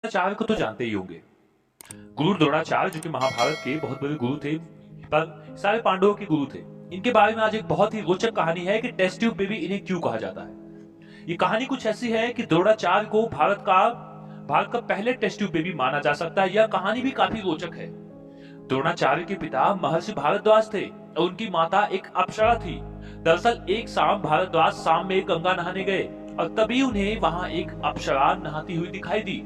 द्रोणाचार्य को तो जानते ही होंगे। गुरु द्रोणाचार्य जो कि महाभारत के बहुत बड़े गुरु थे, पर सारे पांडवों के गुरु थे। इनके बारे में आज एक बहुत ही रोचक कहानी है कि टेस्ट ट्यूब बेबी इन्हें क्यों कहा जाता है। ये कहानी कुछ ऐसी है कि द्रोणाचार्य को भारत का पहले टेस्ट ट्यूब बेबी माना जा सकता है। यह कहानी भी काफी रोचक है। द्रोणाचार्य के पिता महर्षि भारद्वाज थे और उनकी माता एक अप्सरा थी। दरअसल एक शाम भारद्वाज शाम में गंगा नहाने गए और तभी उन्हें वहां एक अप्सरा नहाती हुई दिखाई दी।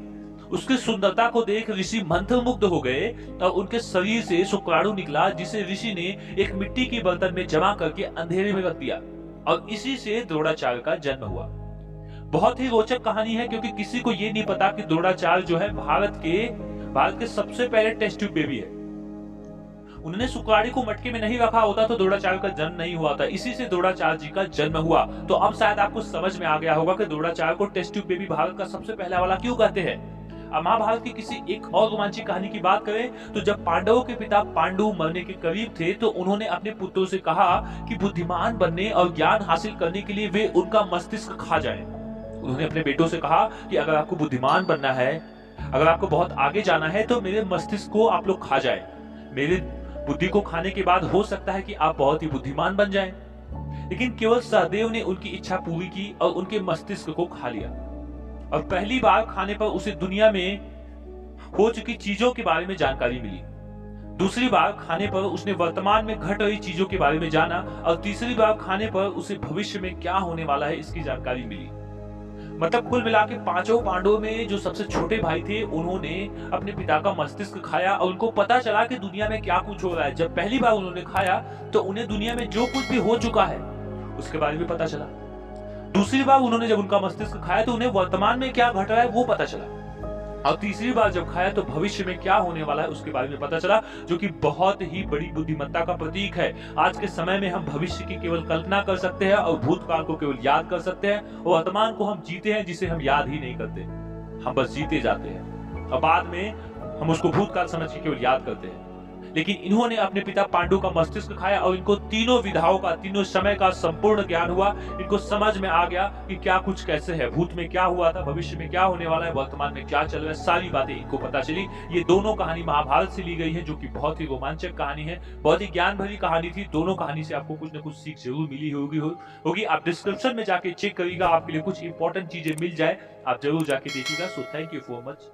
उसकी सुंदरता को देख ऋषि मंत्रमुग्ध हो गए और उनके शरीर से शुक्राणु निकला, जिसे ऋषि ने एक मिट्टी के बर्तन में जमा करके अंधेरे में रख दिया और इसी से द्रोणाचार्य का जन्म हुआ। बहुत ही रोचक कहानी है क्योंकि किसी को ये नहीं पता कि द्रोणाचार्य जो है भारत के सबसे पहले टेस्ट ट्यूब बेबी है। उन्होंने शुक्राणु को मटके में नहीं रखा होता तो द्रोणाचार्य का जन्म नहीं हुआ था। इसी से द्रोणाचार्य जी का जन्म हुआ। तो अब शायद आपको समझ में आ गया होगा कि द्रोणाचार्य को टेस्ट ट्यूब बेबी भारत का सबसे पहला वाला क्यों कहते हैं। महाभारत की किसी एक और रोमांचक कहानी की बात करें तो जब पांडवों के पिता पांडु मरने के करीब थे तो उन्होंने अपने पुत्रों से कहा कि बुद्धिमान बनने और ज्ञान हासिल करने के लिए वे उनका मस्तिष्क खा जाएं। उन्होंने अपने बेटों से कहा कि अगर आपको बुद्धिमान बनना है, अगर आपको बहुत आगे जाना है तो मेरे मस्तिष्क को आप लोग खा जाएं। मेरे बुद्धि को खाने के बाद हो सकता है कि आप बहुत ही बुद्धिमान बन जाएं। लेकिन केवल सहदेव ने उनकी इच्छा पूरी की और उनके मस्तिष्क को खा लिया और पहली बार खाने पर उसे दुनिया में हो चुकी चीजों के बारे में जानकारी मिली। दूसरी बार खाने पर उसने वर्तमान में घट रही चीजों के बारे में जाना और तीसरी बार खाने पर उसे भविष्य में क्या होने वाला है इसकी जानकारी मिली। मतलब कुल मिला के पांचों पांडवों में जो सबसे छोटे भाई थे उन्होंने अपने पिता का मस्तिष्क खाया और उनको पता चला कि दुनिया में क्या कुछ हो रहा है। जब पहली बार उन्होंने खाया तो उन्हें दुनिया में जो कुछ भी हो चुका है उसके बारे में पता चला। दूसरी बार उन्होंने जब उनका मस्तिष्क खाया तो उन्हें वर्तमान में क्या घट रहा है वो पता चला और तीसरी बार जब खाया तो भविष्य में क्या होने वाला है उसके बारे में पता चला, जो कि बहुत ही बड़ी बुद्धिमत्ता का प्रतीक है। आज के समय में हम भविष्य की केवल कल्पना कर सकते हैं और भूतकाल को केवल याद कर सकते हैं और वर्तमान को हम जीते हैं जिसे हम याद ही नहीं करते। हम बस जीते जाते हैं और बाद में हम उसको भूतकाल समझ के केवल याद करते हैं। लेकिन इन्होंने अपने पिता पांडु का मस्तिष्क खाया और इनको तीनों विधाओं का, तीनों समय का संपूर्ण ज्ञान हुआ। इनको समझ में आ गया कि क्या कुछ कैसे है, भूत में क्या हुआ था, भविष्य में क्या होने वाला है, वर्तमान में क्या चल रहा है, सारी बातें इनको पता चली। ये दोनों कहानी महाभारत से ली गई है जो कि बहुत ही रोमांचक कहानी है, बहुत ही ज्ञान भरी कहानी थी। दोनों कहानी से आपको कुछ न कुछ सीख जरूर मिली होगी। आप डिस्क्रिप्शन में जाके चेक करिएगा, आपके लिए कुछ इंपॉर्टेंट चीजें मिल जाए, आप जरूर जाके देखिएगा। So thank you for much.